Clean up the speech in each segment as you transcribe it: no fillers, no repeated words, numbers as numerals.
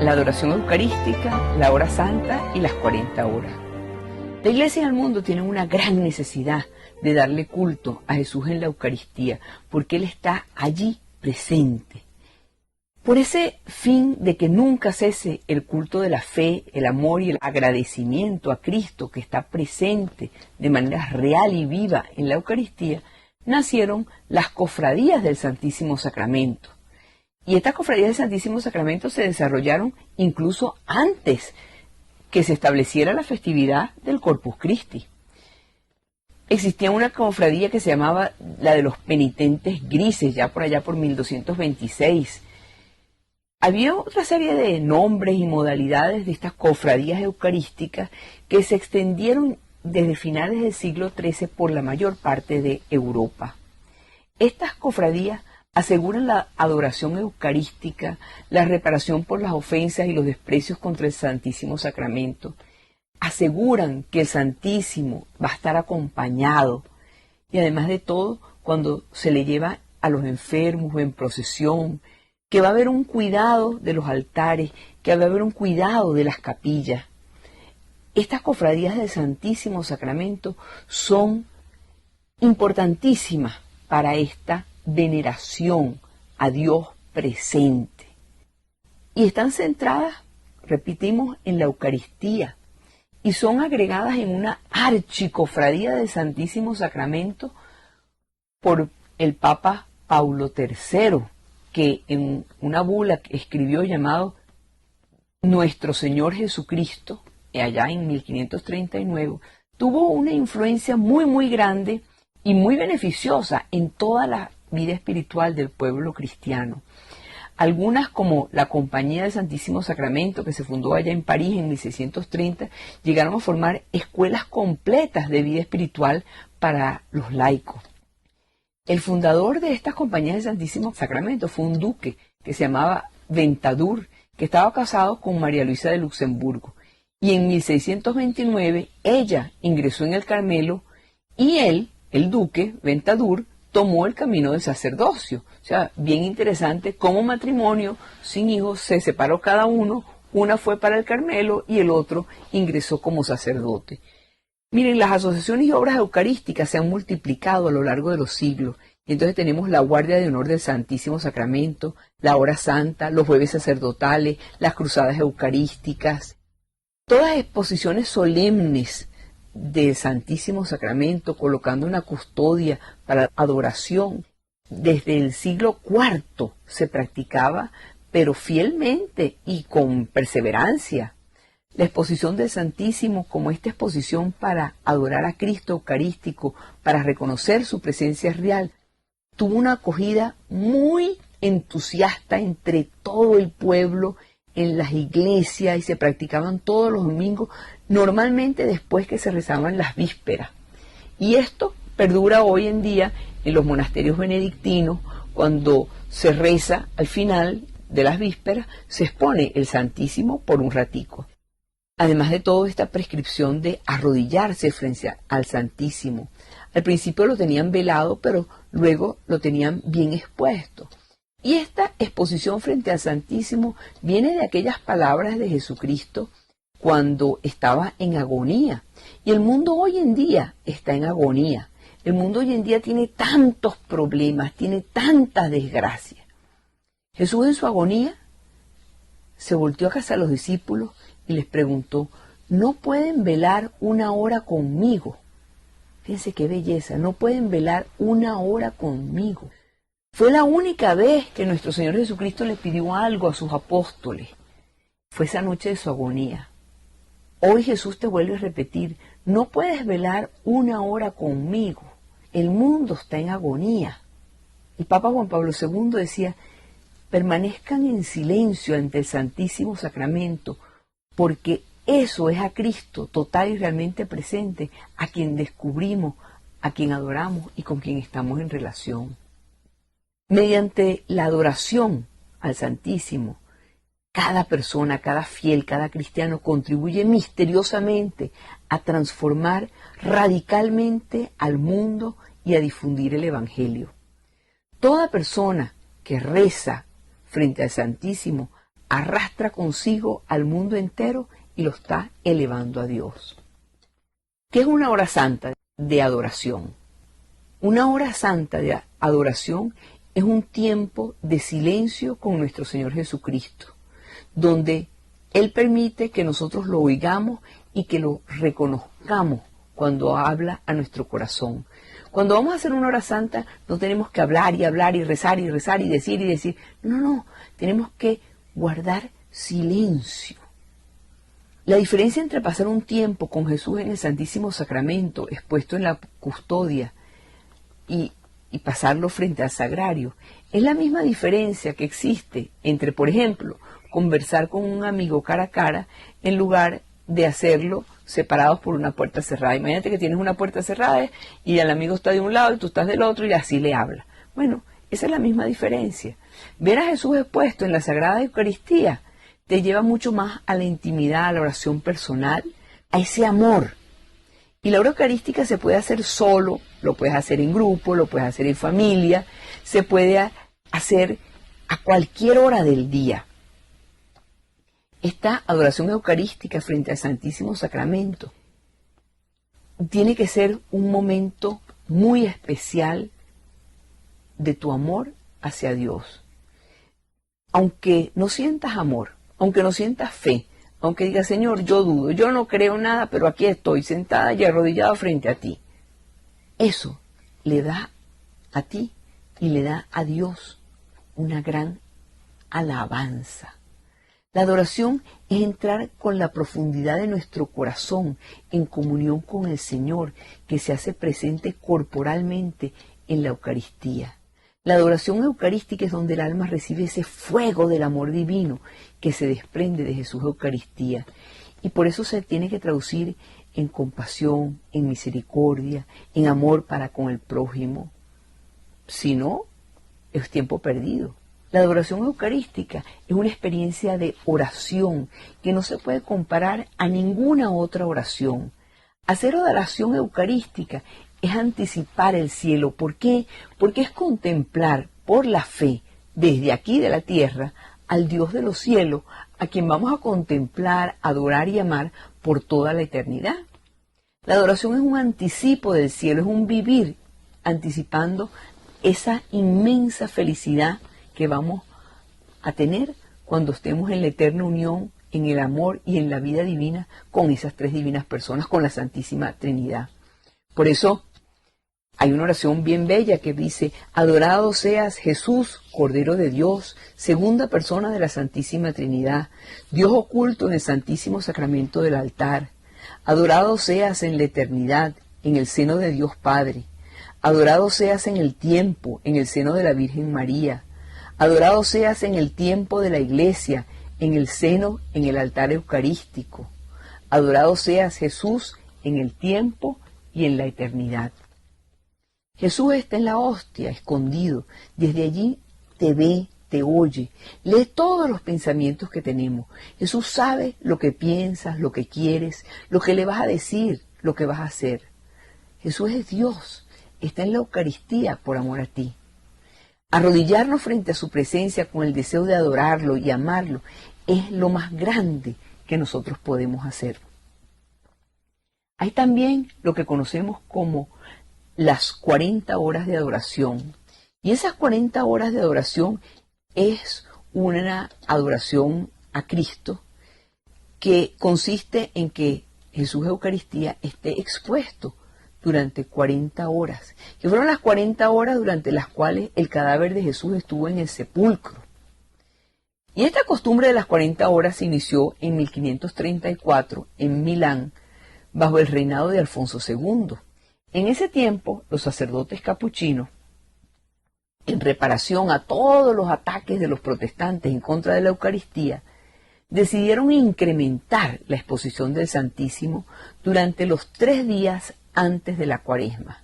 la adoración eucarística, la hora santa y las 40 horas. La Iglesia y el mundo tienen una gran necesidad de darle culto a Jesús en la Eucaristía, porque Él está allí presente. Por ese fin de que nunca cese el culto de la fe, el amor y el agradecimiento a Cristo que está presente de manera real y viva en la Eucaristía, nacieron las cofradías del Santísimo Sacramento. Y estas cofradías del Santísimo Sacramento se desarrollaron incluso antes que se estableciera la festividad del Corpus Christi. Existía una cofradía que se llamaba la de los penitentes grises, ya por allá por 1226. Había otra serie de nombres y modalidades de estas cofradías eucarísticas que se extendieron desde finales del siglo XIII por la mayor parte de Europa. Estas cofradías aseguran la adoración eucarística, la reparación por las ofensas y los desprecios contra el Santísimo Sacramento. Aseguran que el Santísimo va a estar acompañado y además de todo, cuando se le lleva a los enfermos o en procesión, que va a haber un cuidado de los altares, que va a haber un cuidado de las capillas. Estas cofradías del Santísimo Sacramento son importantísimas para esta veneración a Dios presente. Y están centradas, repetimos, en la Eucaristía y son agregadas en una archicofradía del Santísimo Sacramento por el Papa Paulo III, que en una bula que escribió llamado Nuestro Señor Jesucristo, allá en 1539, tuvo una influencia muy grande y muy beneficiosa en toda la vida espiritual del pueblo cristiano. Algunas, como la Compañía del Santísimo Sacramento, que se fundó allá en París en 1630, llegaron a formar escuelas completas de vida espiritual para los laicos. El fundador de estas compañías del Santísimo Sacramento fue un duque que se llamaba Ventadour, que estaba casado con María Luisa de Luxemburgo. Y en 1629 ella ingresó en el Carmelo y él, el duque Ventadour, tomó el camino del sacerdocio. O sea, bien interesante, como matrimonio sin hijos se separó cada uno, una fue para el Carmelo y el otro ingresó como sacerdote. Miren, las asociaciones y obras eucarísticas se han multiplicado a lo largo de los siglos. Y entonces tenemos la Guardia de Honor del Santísimo Sacramento, la Hora Santa, los Jueves Sacerdotales, las Cruzadas Eucarísticas. Todas exposiciones solemnes del Santísimo Sacramento, colocando una custodia para adoración. Desde el siglo IV se practicaba, pero fielmente y con perseverancia. La exposición del Santísimo como esta exposición para adorar a Cristo Eucarístico, para reconocer su presencia real, tuvo una acogida muy entusiasta entre todo el pueblo, en las iglesias, y se practicaban todos los domingos, normalmente después que se rezaban las vísperas. Y esto perdura hoy en día en los monasterios benedictinos, cuando se reza al final de las vísperas, se expone el Santísimo por un ratico. Además de todo, esta prescripción de arrodillarse frente al Santísimo. Al principio lo tenían velado, pero luego lo tenían bien expuesto. Y esta exposición frente al Santísimo viene de aquellas palabras de Jesucristo cuando estaba en agonía. Y el mundo hoy en día está en agonía. El mundo hoy en día tiene tantos problemas, tiene tantas desgracias. Jesús en su agonía se volteó hacia los discípulos y les preguntó, ¿no pueden velar una hora conmigo? Fíjense qué belleza, no pueden velar una hora conmigo. Fue la única vez que nuestro Señor Jesucristo le pidió algo a sus apóstoles. Fue esa noche de su agonía. Hoy Jesús te vuelve a repetir, no puedes velar una hora conmigo. El mundo está en agonía. El Papa Juan Pablo II decía, permanezcan en silencio ante el Santísimo Sacramento, porque eso es a Cristo total y realmente presente, a quien descubrimos, a quien adoramos y con quien estamos en relación. Mediante la adoración al Santísimo, cada persona, cada fiel, cada cristiano contribuye misteriosamente a transformar radicalmente al mundo y a difundir el Evangelio. Toda persona que reza frente al Santísimo arrastra consigo al mundo entero y lo está elevando a Dios. ¿Qué es una hora santa de adoración? Una hora santa de adoración es un tiempo de silencio con nuestro Señor Jesucristo, donde Él permite que nosotros lo oigamos y que lo reconozcamos cuando habla a nuestro corazón. Cuando vamos a hacer una hora santa no tenemos que hablar y rezar y rezar y decir. No, tenemos que guardar silencio. La diferencia entre pasar un tiempo con Jesús en el Santísimo Sacramento, expuesto en la custodia, y pasarlo frente al sagrario, es la misma diferencia que existe entre, por ejemplo, conversar con un amigo cara a cara en lugar de hacerlo separados por una puerta cerrada. Imagínate que tienes una puerta cerrada y el amigo está de un lado y tú estás del otro y así le hablas. Bueno, esa es la misma diferencia. Ver a Jesús expuesto en la Sagrada Eucaristía te lleva mucho más a la intimidad, a la oración personal, a ese amor. Y la hora eucarística se puede hacer solo, lo puedes hacer en grupo, lo puedes hacer en familia, se puede hacer a cualquier hora del día. Esta adoración eucarística frente al Santísimo Sacramento tiene que ser un momento muy especial de tu amor hacia Dios. Aunque no sientas amor, aunque no sientas fe, aunque digas, Señor, yo dudo, yo no creo nada, pero aquí estoy sentada y arrodillada frente a ti. Eso le da a ti y le da a Dios una gran alabanza. La adoración es entrar con la profundidad de nuestro corazón en comunión con el Señor, que se hace presente corporalmente en la Eucaristía. La adoración eucarística es donde el alma recibe ese fuego del amor divino que se desprende de Jesús Eucaristía. Y por eso se tiene que traducir en compasión, en misericordia, en amor para con el prójimo. Si no, es tiempo perdido. La adoración eucarística es una experiencia de oración que no se puede comparar a ninguna otra oración. Hacer adoración eucarística es anticipar el cielo. ¿Por qué? Porque es contemplar por la fe, desde aquí de la tierra, al Dios de los cielos, a quien vamos a contemplar, adorar y amar por toda la eternidad. La adoración es un anticipo del cielo, es un vivir anticipando esa inmensa felicidad que vamos a tener cuando estemos en la eterna unión, en el amor y en la vida divina con esas tres divinas personas, con la Santísima Trinidad. Por eso hay una oración bien bella que dice: adorado seas Jesús, Cordero de Dios, segunda persona de la Santísima Trinidad, Dios oculto en el Santísimo Sacramento del altar. Adorado seas en la eternidad, en el seno de Dios Padre. Adorado seas en el tiempo, en el seno de la Virgen María. Adorado seas en el tiempo de la Iglesia, en el seno, en el altar eucarístico. Adorado seas Jesús en el tiempo y en la eternidad. Jesús está en la hostia, escondido. Desde allí te ve, te oye, lee todos los pensamientos que tenemos. Jesús sabe lo que piensas, lo que quieres, lo que le vas a decir, lo que vas a hacer. Jesús es Dios, está en la Eucaristía por amor a ti. Arrodillarnos frente a su presencia con el deseo de adorarlo y amarlo es lo más grande que nosotros podemos hacer. Hay también lo que conocemos como las 40 horas de adoración. Y esas 40 horas de adoración es una adoración a Cristo que consiste en que Jesús Eucaristía esté expuesto durante 40 horas, que fueron las 40 horas durante las cuales el cadáver de Jesús estuvo en el sepulcro. Y esta costumbre de las 40 horas se inició en 1534 en Milán, bajo el reinado de Alfonso II. En ese tiempo, los sacerdotes capuchinos, en reparación a todos los ataques de los protestantes en contra de la Eucaristía, decidieron incrementar la exposición del Santísimo durante los 3 días antes de la Cuaresma.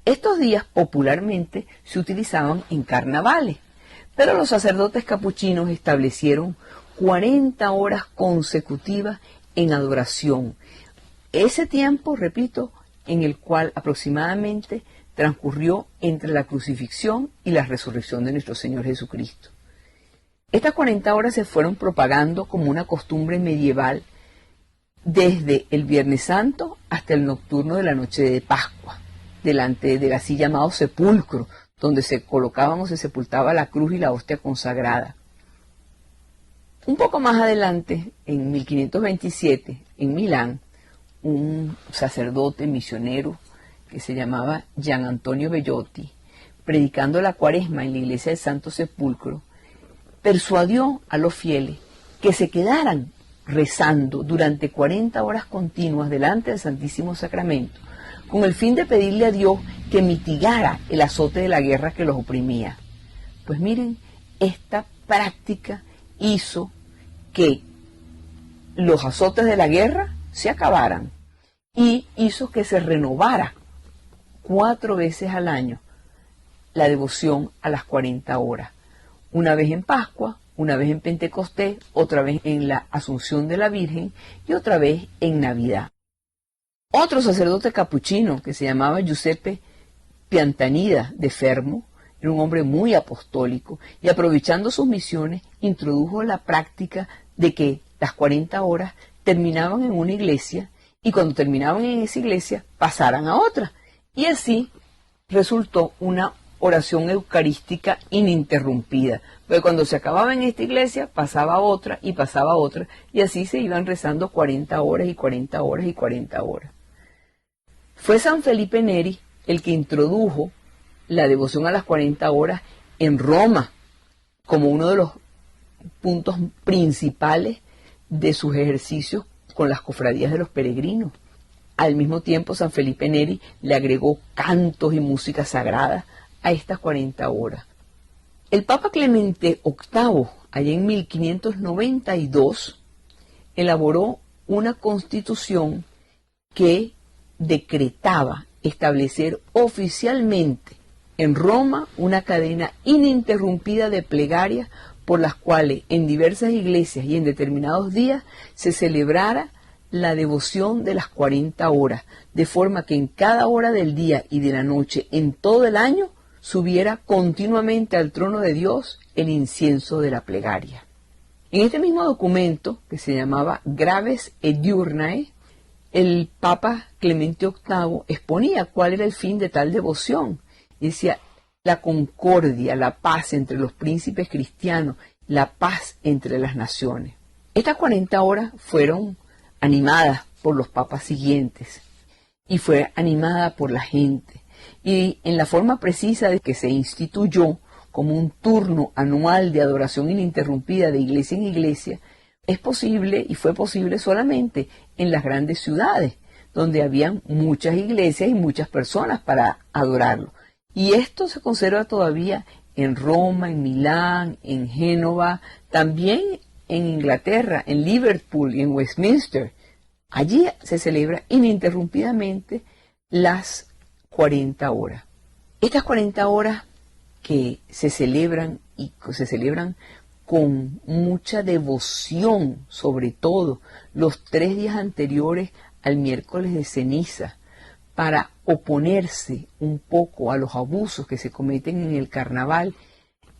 Estos días popularmente se utilizaban en carnavales, pero los sacerdotes capuchinos establecieron 40 horas consecutivas en adoración. Ese tiempo, repito, en el cual aproximadamente transcurrió entre la crucifixión y la resurrección de nuestro Señor Jesucristo. Estas 40 horas se fueron propagando como una costumbre medieval desde el Viernes Santo hasta el nocturno de la noche de Pascua, delante del así llamado sepulcro, donde se colocaban o se sepultaba la cruz y la hostia consagrada. Un poco más adelante, en 1527, en Milán, un sacerdote misionero que se llamaba Gian Antonio Bellotti, predicando la Cuaresma en la iglesia del Santo Sepulcro, persuadió a los fieles que se quedaran rezando durante 40 horas continuas delante del Santísimo Sacramento, con el fin de pedirle a Dios que mitigara el azote de la guerra que los oprimía. Pues miren, esta práctica hizo que los azotes de la guerra se acabaran y hizo que se renovara 4 veces al año la devoción a las 40 horas. Una vez en Pascua, una vez en Pentecostés, otra vez en la Asunción de la Virgen y otra vez en Navidad. Otro sacerdote capuchino que se llamaba Giuseppe Piantanida de Fermo, era un hombre muy apostólico y aprovechando sus misiones introdujo la práctica de que las 40 horas terminaban en una iglesia y cuando terminaban en esa iglesia pasaran a otra. Y así resultó una oración eucarística ininterrumpida, porque cuando se acababa en esta iglesia pasaba a otra y pasaba a otra y así se iban rezando 40 horas y 40 horas y 40 horas. Fue San Felipe Neri el que introdujo la devoción a las 40 horas en Roma como uno de los puntos principales de sus ejercicios con las cofradías de los peregrinos. Al mismo tiempo, San Felipe Neri le agregó cantos y música sagrada a estas 40 horas. El Papa Clemente VIII, allá en 1592, elaboró una constitución que decretaba establecer oficialmente en Roma una cadena ininterrumpida de plegarias por las cuales en diversas iglesias y en determinados días se celebrara la devoción de las 40 horas, de forma que en cada hora del día y de la noche, en todo el año, subiera continuamente al trono de Dios el incienso de la plegaria. En este mismo documento, que se llamaba Graves et Diurnae, el Papa Clemente VIII exponía cuál era el fin de tal devoción. Y decía, la concordia, la paz entre los príncipes cristianos, la paz entre las naciones. Estas 40 horas fueron animadas por los papas siguientes y fue animada por la gente. Y en la forma precisa de que se instituyó como un turno anual de adoración ininterrumpida de iglesia en iglesia, es posible y fue posible solamente en las grandes ciudades, donde habían muchas iglesias y muchas personas para adorarlo. Y esto se conserva todavía en Roma, en Milán, en Génova, también en Inglaterra, en Liverpool y en Westminster. Allí se celebra ininterrumpidamente las 40 horas. Estas 40 horas que se celebran y se celebran con mucha devoción, sobre todo los 3 días anteriores al miércoles de ceniza, para oponerse un poco a los abusos que se cometen en el carnaval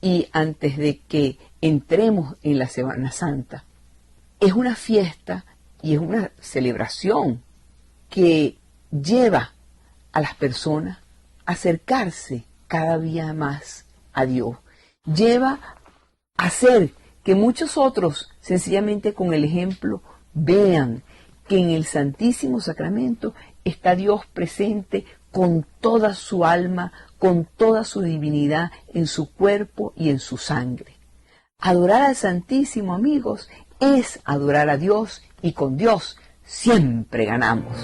y antes de que entremos en la Semana Santa. Es una fiesta y es una celebración que lleva a las personas a acercarse cada día más a Dios. Lleva a hacer que muchos otros, sencillamente con el ejemplo, vean que en el Santísimo Sacramento está Dios presente con toda su alma, con toda su divinidad, en su cuerpo y en su sangre. Adorar al Santísimo, amigos, es adorar a Dios y con Dios siempre ganamos.